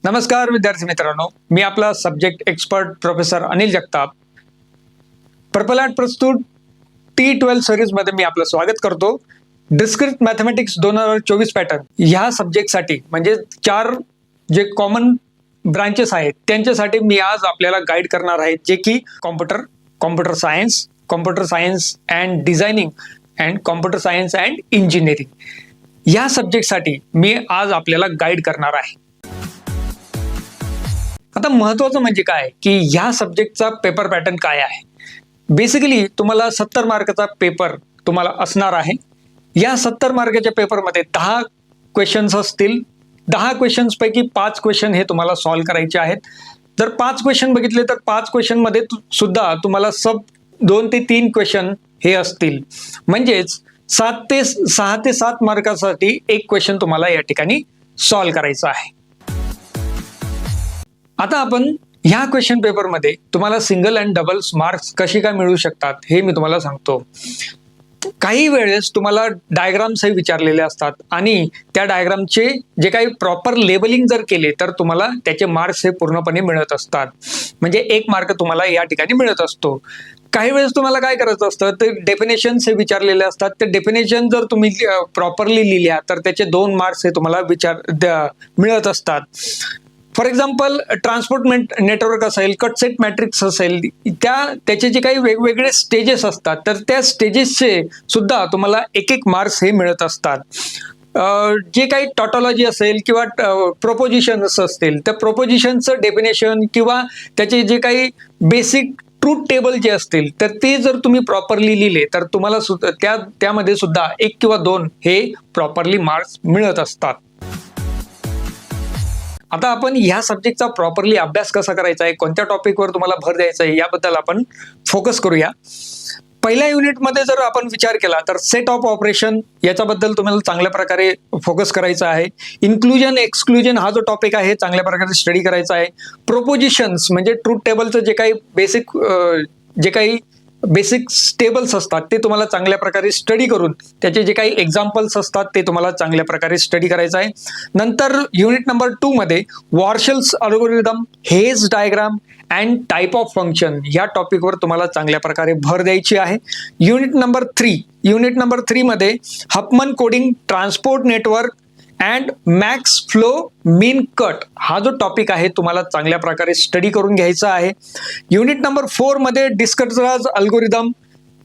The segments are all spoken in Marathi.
नमस्कार विद्यार्थी मित्रांनो, मी आपला subject expert professor Anil Jagtap. Purple art प्रस्तुत T12 सिरीज मध्ये मी आपलं स्वागत करतो. डिस्क्रीट मॅथमॅटिक्स 2024 पॅटर्न ह्या सब्जेक्टसाठी म्हणजे 4 जे कॉमन ब्रांचेस आहेत त्यांच्यासाठी मी आज आपल्याला गाईड करणार आहे, जे की computer science and designing and computer science and engineering या सब्जेक्टसाठी मी आज आपल्याला गाईड करणार आहे. आता महत्वाचं म्हणजे काय की ह्या सब्जेक्टचा पेपर पॅटर्न काय आहे. बेसिकली तुम्हाला 70 मार्काचा पेपर तुम्हाला असणार आहे. या 70 मार्काच्या पेपरमध्ये 10 क्वेश्चन्स असतील. 10 क्वेश्चन्स पैकी 5 क्वेश्चन हे तुम्हाला सॉल्व्ह करायचे आहेत. जर 5 क्वेश्चन बघितले तर 5 क्वेश्चन मध्ये सुद्धा तुम्हाला 2 ते 3 क्वेश्चन हे असतील. म्हणजेच 6 ते 7 मार्कासाठी एक क्वेश्चन तुम्हाला या ठिकाणी सॉल्व्ह करायचा आहे. आता आपण ह्या क्वेश्चन पेपरमध्ये तुम्हाला सिंगल अँड डबल्स मार्क्स कसे काय मिळू शकतात हे मी तुम्हाला सांगतो. काही वेळेस तुम्हाला डायग्राम्स हे विचारलेले असतात आणि त्या डायग्रामचे जे काही प्रॉपर लेबलिंग जर केले तर तुम्हाला त्याचे मार्क्स हे पूर्णपणे मिळत असतात. म्हणजे 1 मार्क तुम्हाला या ठिकाणी मिळत असतो. काही वेळेस तुम्हाला काय करायचं असतं, ते डेफिनेशन्स हे विचारलेले असतात. ते डेफिनेशन जर तुम्ही प्रॉपरली लिहिल्या तर त्याचे 2 मार्क्स हे तुम्हाला मिळत असतात. फॉर एक्झाम्पल ट्रान्सपोर्ट नेटवर्क असेल, कटसेट मॅट्रिक्स असेल, त्याचे जे काही वेगवेगळे स्टेजेस असतात तर त्या स्टेजेसचे सुद्धा तुम्हाला 1 मार्क्स हे मिळत असतात. जे काही टॉटॉलॉजी असेल किंवा प्रोपोजिशन्स असतील त्या प्रोपोजिशनचं डेफिनेशन किंवा त्याचे जे काही बेसिक ट्रूथ टेबल जे असतील तर ते जर तुम्ही प्रॉपरली लिहिले तर तुम्हाला त्यामध्ये सुद्धा 1 किंवा 2 हे प्रॉपरली मार्क्स मिळत असतात. आता आपण ह्या सब्जेक्टचा प्रॉपरली अभ्यास कसा करायचा आहे, कोणत्या टॉपिकवर तुम्हाला भर द्यायचा आहे याबद्दल आपण फोकस करूया. पहिल्या युनिटमध्ये जर आपण विचार केला तर सेट ऑफ ऑपरेशन याच्याबद्दल तुम्हाला चांगल्या प्रकारे फोकस करायचा आहे. इन्क्लुजन एक्सक्लुजन हा जो टॉपिक आहे चांगल्या प्रकारे स्टडी करायचा आहे. प्रोपोजिशन्स म्हणजे ट्रूथ टेबलचं जे काही बेसिक टेबल्स असतात ते तुम्हाला चांगल्या प्रकारे स्टडी करून त्याचे जे काही एक्झाम्पल्स असतात ते तुम्हाला चांगल्या प्रकारे स्टडी करायचं आहे. नंतर युनिट नंबर 2 मध्ये Warshall's algorithm, Hasse diagram and type of function या टॉपिकवर तुम्हाला चांगल्या प्रकारे भर द्यायची आहे. युनिट नंबर 3 मध्ये Huffman coding, transport network and max flow min cut हा जो टॉपिक आहे तुम्हाला चांगल्या प्रकारे स्टडी करून घ्यायचा आहे. युनिट नंबर 4 मध्ये descriptive algorithm,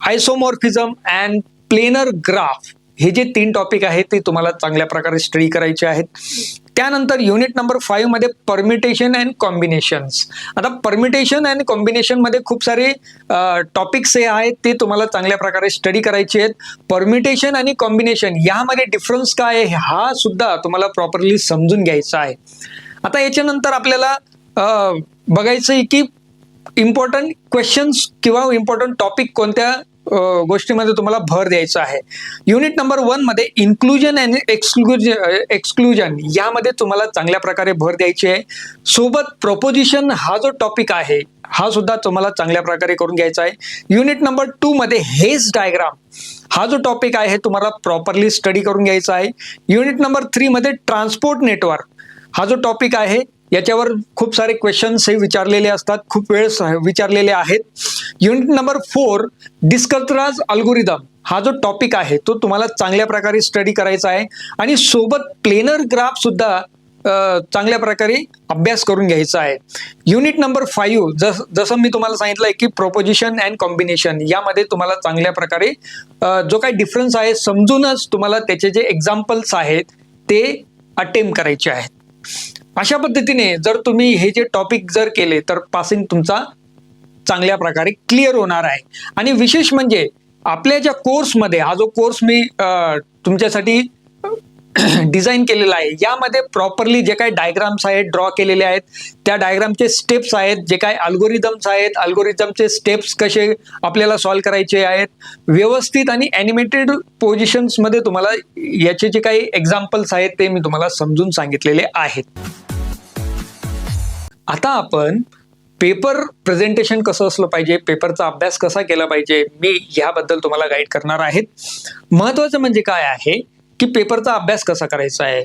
isomorphism and planar graph हे जे 3 टॉपिक आहेत ते तुम्हाला चांगल्या प्रकारे स्टडी करायचे आहेत. त्यानंतर युनिट नंबर 5 मध्ये परम्युटेशन अँड कॉम्बिनेशन्स. आता परम्युटेशन अँड कॉम्बिनेशन मध्ये खूप सारे टॉपिक्स हे आहेत ते तुम्हाला चांगल्या प्रकारे स्टडी करायचे आहेत. परम्युटेशन आणि कॉम्बिनेशन यामध्ये डिफरन्स काय आहे हा सुद्धा तुम्हाला प्रॉपरली समजून घ्यायचा आहे. आता याच्यानंतर आपल्याला बघायचं आहे की इम्पॉर्टंट क्वेश्चन्स किंवा इम्पॉर्टंट टॉपिक कोणत्या गोष्टीमध्ये तुम्हाला भर द्यायचा आहे. युनिट नंबर 1 मध्ये इन्क्लुजन अँड एक्सक्लुजन यामध्ये तुम्हाला चांगल्या प्रकारे भर द्यायची आहे. सोबत प्रोपोजिशन हा जो टॉपिक आहे हा सुद्धा तुम्हाला चांगल्या प्रकारे करून घ्यायचा आहे. युनिट नंबर 2 मध्ये हेज डायग्राम हा जो टॉपिक आहे तुम्हाला प्रॉपरली स्टडी करून घ्यायचा आहे. युनिट नंबर 3 मध्ये ट्रान्सपोर्ट नेटवर्क हा जो टॉपिक आहे याच्यावर खूप सारे क्वेश्चन्स हे विचारलेले असतात, खूप वेळेस विचारलेले आहेत. युनिट नंबर 4 डिस्क्रिप्टिव्ह अल्गोरिदम हा जो टॉपिक आहे तो तुम्हाला चांगल्या प्रकारे स्टडी करायचा आहे आणि सोबत प्लेनर ग्राफ सुद्धा चांगल्या प्रकारे अभ्यास करून घ्यायचा आहे. युनिट नंबर 5 जसं मी तुम्हाला सांगितलंय की प्रोपोजिशन अँड कॉम्बिनेशन यामध्ये तुम्हाला चांगल्या प्रकारे जो काही डिफरन्स आहे समजूनच तुम्हाला त्याचे जे एक्झाम्पल्स आहेत ते अटेम्प्ट करायचे आहेत. अशा पद्धतीने जर तुम्ही हे जे टॉपिक जर केले तर पासिंग तुमचा चांगल्या प्रकारे क्लिअर होणार आहे. आणि विशेष म्हणजे आपल्या ज्या कोर्समध्ये हा जो कोर्स मी तुमच्यासाठी डिझाईन केलेला आहे यामध्ये प्रॉपरली जे काही डायग्राम्स आहेत ड्रॉ केलेले आहेत, त्या डायग्रामचे स्टेप्स आहेत, जे काही अल्गोरिदम्स आहेत अल्गोरिदमचे स्टेप्स कसे आपल्याला सॉल्व्ह करायचे आहेत, व्यवस्थित आणि ॲनिमेटेड पोझिशन्स मध्ये तुम्हाला याचे जे काही एक्झाम्पल्स आहेत ते मी तुम्हाला समजून सांगितलेले आहेत. आता आपण पेपर प्रेझेंटेशन कसं असलं पाहिजे, पेपरचा अभ्यास कसा केला पाहिजे मी याबद्दल तुम्हाला गाईड करणार आहे. महत्वाचं म्हणजे काय आहे की पेपरचा अभ्यास कसा करायचा आहे.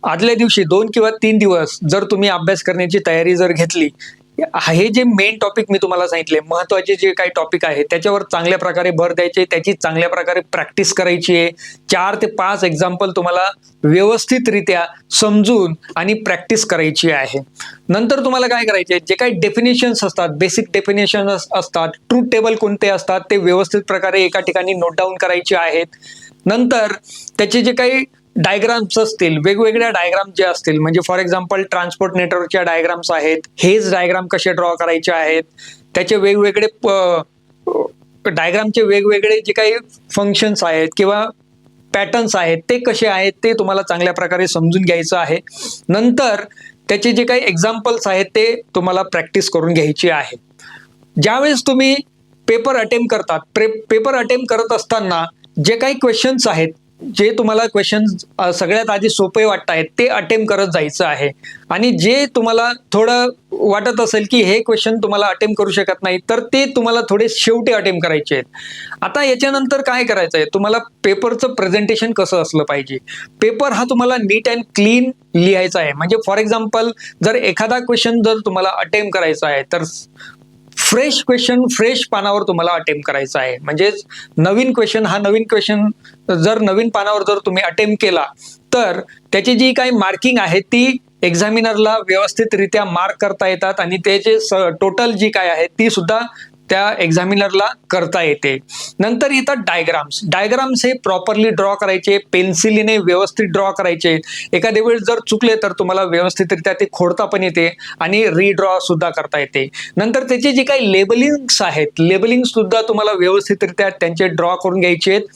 आदल्या दिवशी 2 किंवा 3 दिवस जर तुम्ही अभ्यास करण्याची तयारी जर घेतली, हे जे मेन टॉपिक मी तुम्हाला सांगितले, महत्त्वाचे जे काही टॉपिक आहे त्याच्यावर चांगल्या प्रकारे भर द्यायचे, त्याची चांगल्या प्रकारे प्रॅक्टिस करायची आहे. 4 ते 5 एक्झाम्पल तुम्हाला व्यवस्थितरित्या समजून आणि प्रॅक्टिस करायची आहे. नंतर तुम्हाला काय करायचे, जे काही डेफिनेशन्स असतात, बेसिक डेफिनेशन असतात, ट्रूथ टेबल कोणते असतात ते व्यवस्थित प्रकारे एका ठिकाणी नोट डाऊन करायचे आहेत. नंतर त्याचे जे काही डायग्राम्स असतील, वेगवेगळ्या डायग्राम जे असतील, म्हणजे फॉर एक्झाम्पल ट्रान्सपोर्ट नेटवर्कच्या डायग्राम्स आहेत, हेच डायग्राम कसे ड्रॉ करायचे आहेत, त्याचे वेगवेगळे डायग्रामचे वेगवेगळे जे काही फंक्शन्स आहेत किंवा पॅटर्न्स आहेत ते कसे आहेत ते तुम्हाला चांगल्या प्रकारे समजून घ्यायचं आहे. नंतर त्याचे जे काही एक्झाम्पल्स आहेत ते तुम्हाला प्रॅक्टिस करून घ्यायची आहे. ज्यावेळेस तुम्ही पेपर अटेम्प्ट करतात, पेपर अटेम्प्ट करत असताना जे काही क्वेश्चन्स आहेत, जे तुम्हाला क्वेश्चन्स सगळ्यात आधी सोपे वाटत आहेत ते अटेम्प्ट करत जायचं आहे. आणि जे तुम्हाला थोडं वाटत असेल की हे क्वेश्चन तुम्हाला अटेम्प्ट करू शकत नाही, तर ते तुम्हाला थोडे शेवटी अटेम्प्ट करायचे आहेत. आता याच्यानंतर काय करायचं आहे, तुम्हाला पेपरचं प्रेझेंटेशन कसं असलं पाहिजे. पेपर हा तुम्हाला नीट अँड क्लीन लिहायचा आहे. म्हणजे फॉर एक्झाम्पल जर एखादा क्वेश्चन जर तुम्हाला अटेम्प्ट करायचा आहे तर फ्रेश क्वेश्चन फ्रेश पानावर तुम्हाला अटेम्प्ट करायचा आहे. म्हणजे नवीन क्वेश्चन हा नवीन क्वेश्चन जर नवीन पानावर जर तुम्ही अटेम्प्ट केला तर त्याची जी काही मार्किंग आहे ती एक्झामिनरला व्यवस्थितरित्या मार्क करता येतात आणि त्याचे टोटल जी काय आहे ती सुद्धा त्या एक्झामिनरला करता येते. नंतर येतात डायग्राम्स हे प्रॉपरली ड्रॉ करायचे, पेन्सिलीने व्यवस्थित ड्रॉ करायचे. एखाद्या वेळेस जर चुकले तर तुम्हाला व्यवस्थितरित्या ते खोडता पण येते आणि रिड्रॉ सुद्धा करता येते. नंतर त्याचे जे काही लेबलिंग्स आहेत, लेबलिंग सुद्धा तुम्हाला व्यवस्थितरित्या त्यांचे ड्रॉ करून घ्यायचे आहेत.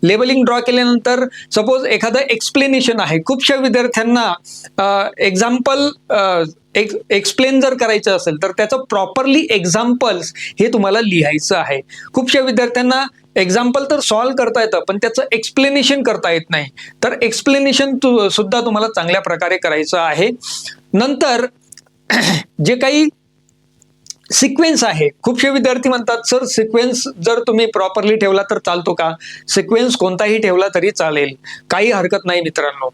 लेबलिंग ड्रॉ केल्यानंतर सपोज एखादं एक्सप्लेनेशन आहे, खूपशा विद्यार्थ्यांना एक्झाम्पल एक्सप्लेन जर करायचं असेल तर त्याचं प्रॉपरली एक्झाम्पल्स हे तुम्हाला लिहायचं आहे. खूपशा विद्यार्थ्यांना एक्झाम्पल तर सॉल्व्ह करता येतं पण त्याचं एक्सप्लेनेशन करता येत नाही, तर एक्सप्लेनेशन सुद्धा तुम्हाला चांगल्या प्रकारे करायचं आहे. नंतर जे काही सिक्वेन्स आहे, खूपशे विद्यार्थी म्हणतात सर सिक्वेन्स जर तुम्ही प्रॉपरली ठेवला तर चालतो का. सिक्वेन्स कोणताही ठेवला तरी चालेल, काही हरकत नाही मित्रांनो.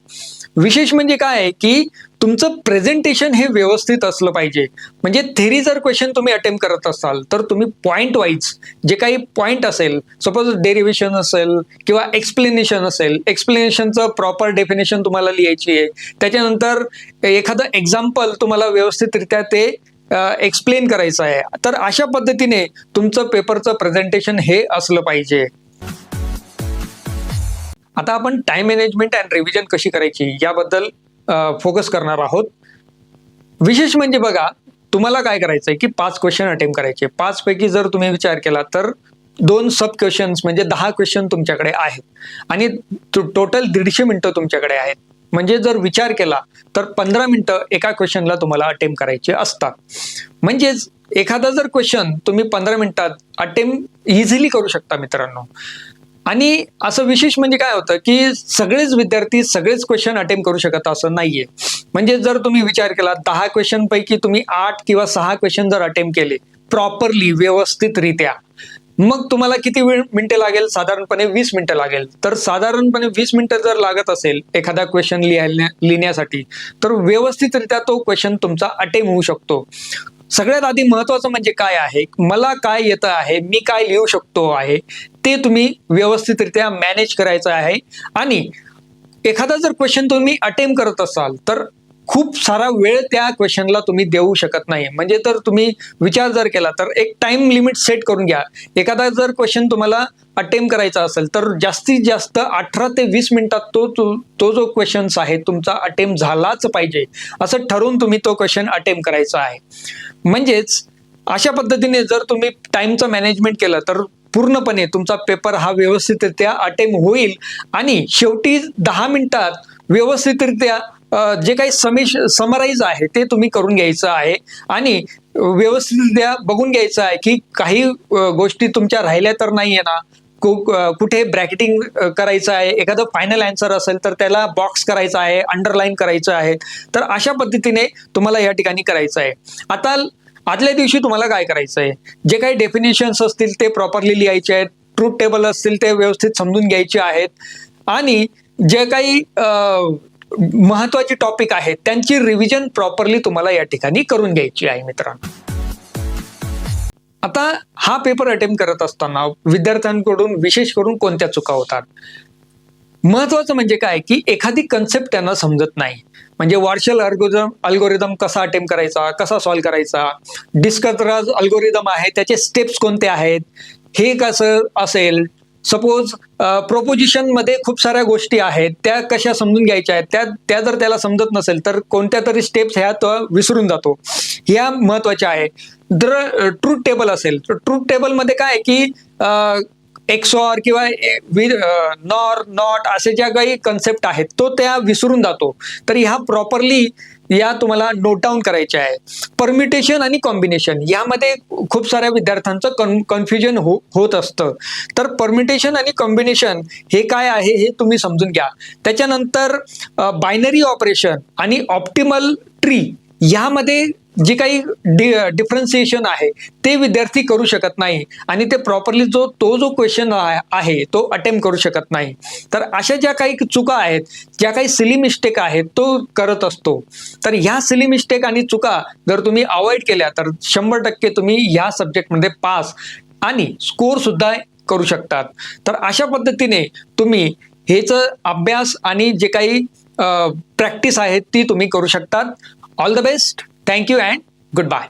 विशेष म्हणजे काय आहे की तुमचं प्रेझेंटेशन हे व्यवस्थित असलं पाहिजे. म्हणजे थेरी जर क्वेश्चन तुम्ही अटेम्प्ट करत असाल तर तुम्ही पॉइंट वाईज जे काही पॉइंट असेल, सपोज डेरिव्हेशन असेल किंवा एक्सप्लेनेशन असेल, एक्सप्लेनेशनचं प्रॉपर डेफिनेशन तुम्हाला लिहायची आहे. त्याच्यानंतर एखादं एक्झाम्पल तुम्हाला व्यवस्थितरित्या ते एक्सप्लेन करायचं आहे. तर अशा पद्धतीने तुमचं पेपरचं प्रेझेंटेशन हे असलं पाहिजे. आता आपण टाइम मॅनेजमेंट अँड रिव्हिजन कशी करायची याबद्दल फोकस करणार आहोत. विशेष म्हणजे बघा, तुम्हाला काय करायचंय की 5 क्वेश्चन अटेम्प्ट करायचे. 5 पैकी जर तुम्ही विचार केला तर 2 सब क्वेश्चन्स म्हणजे 10 क्वेश्चन तुमच्याकडे आहेत आणि टोटल 150 मिनिटं तुमच्याकडे आहेत. म्हणजे जर विचार केला तर 15 मिनिटं एका क्वेश्चनला तुम्हाला अटेम्प्ट करायचे असतात. म्हणजेच एखादा जर क्वेश्चन तुम्ही 15 मिनिटात अटेम्प्ट इझिली करू शकता मित्रांनो. आणि असं विशेष म्हणजे काय होतं की सगळेच विद्यार्थी सगळेच क्वेश्चन अटेम्प्ट करू शकत असं नाहीये. म्हणजे जर तुम्ही विचार केला 10 क्वेश्चन पैकी तुम्ही 8 किंवा 6 क्वेश्चन जर अटेम्प्ट केले प्रॉपरली व्यवस्थितरित्या, मग तुम्हाला किती मिनिटं लागेल, साधारणपणे 20 मिनिटं लागेल. तर साधारणपणे 20 मिनिटं जर लागत असेल एखादा क्वेश्चन लिहिण्यासाठी तर व्यवस्थितरित्या तो क्वेश्चन तुमचा अटेम्प्ट होऊ शकतो. सगळ्यात आधी महत्वाचं म्हणजे काय आहे, मला काय येतं आहे, मी काय लिहू शकतो आहे ते तुम्ही व्यवस्थितरित्या मॅनेज करायचं आहे. आणि एखादा जर क्वेश्चन तुम्ही अटेम्प्ट करत असाल तर खूप सारा वेळ त्या क्वेश्चनला तुम्ही देऊ शकत नाही. म्हणजे तर तुम्ही विचार जर केला तर एक टाइम लिमिट सेट करून घ्या. एखादा जर क्वेश्चन तुम्हाला अटेम्प्ट करायचा असेल तर जास्तीत जास्त 18 ते 20 मिनिटात तो जो क्वेश्चन आहे तुमचा अटेम्प्ट झालाच पाहिजे असं ठरवून तुम्ही तो क्वेश्चन अटेम्प्ट करायचा आहे. म्हणजेच अशा पद्धतीने जर तुम्ही टाइमचं मॅनेजमेंट केलं तर पूर्णपणे तुमचा पेपर हा व्यवस्थितरित्या अटेम्प्ट होईल आणि शेवटी 10 मिनिटात व्यवस्थितरित्या जे काही समराईज आहे ते तुम्ही करून घ्यायचं आहे आणि व्यवस्थितरित्या बघून घ्यायचं आहे की काही गोष्टी तुमच्या राहिल्या तर नाहीये ना, कुठे ब्रॅकेटिंग करायचं आहे, एखादं फायनल आन्सर असेल तर त्याला बॉक्स करायचा आहे, अंडरलाईन करायचं आहे. तर अशा पद्धतीने तुम्हाला या ठिकाणी करायचं आहे. आता आदल्या दिवशी तुम्हाला काय करायचं आहे, जे काही डेफिनेशन्स असतील ते प्रॉपरली लिहायचे आहेत, ट्रूथ टेबल असतील ते व्यवस्थित समजून घ्यायचे आहेत आणि जे काही महत्वाची टॉपिक आहेत त्यांची रिव्हिजन प्रॉपरली तुम्हाला या ठिकाणी करून घ्यायची आहे मित्रांनो. आता हा पेपर अटेम्प्ट करत असताना विद्यार्थ्यांकडून विशेष करून कोणत्या चुका होतात? महत्वाचं म्हणजे काय की एखादी कन्सेप्ट त्यांना समजत नाही. म्हणजे वार्शल अल्गोरिदम कसा अटेम्प्ट करायचा, कसा सॉल्व्ह करायचा, डिस्कस अल्गोरिदम आहे त्याचे स्टेप्स कोणते आहेत, हे कसं असेल. सपोज प्रोपोजिशन मध्ये खूप साऱ्या गोष्टी आहेत त्या कशा समजून घ्यायच्या आहेत, त्या जर त्याला समजत नसेल तर कोणत्या तरी स्टेप्स ह्या तो विसरून जातो. ह्या महत्वाच्या आहे. जर ट्रूथ टेबल असेल तर ट्रूथ टेबल मध्ये काय की एक्सॉर किंवा नॉर नॉट असे ज्या काही कन्सेप्ट आहेत तो त्या विसरून जातो. तर ह्या प्रॉपरली या तुम्हाला नोट डाऊन करायच्या आहे. परम्युटेशन आणि कॉम्बिनेशन यामध्ये खूप साऱ्या विद्यार्थ्यांचं कन्फ्युजन होत असतं. तर परम्युटेशन आणि कॉम्बिनेशन हे काय आहे हे तुम्ही समजून घ्या. त्याच्यानंतर बायनरी ऑपरेशन आणि ऑप्टिमल ट्री यामध्ये जे काही डिफरन्सिएशन आहे ते विद्यार्थी करू शकत नाही आणि ते प्रॉपरली तो जो क्वेश्चन आहे तो अटेम्प्ट करू शकत नाही. तर अशा ज्या काही चुका आहेत, ज्या काही सिली मिस्टेक आहेत तो करत असतो. तर ह्या सिली मिस्टेक आणि चुका जर तुम्ही अवॉइड केल्या तर 100% तुम्ही या सब्जेक्टमध्ये पास आणि स्कोर सुद्धा करू शकतात. तर अशा पद्धतीने तुम्ही हेच अभ्यास आणि जे काही प्रॅक्टिस आहे ती तुम्ही करू शकतात. All the best. Thank you and goodbye.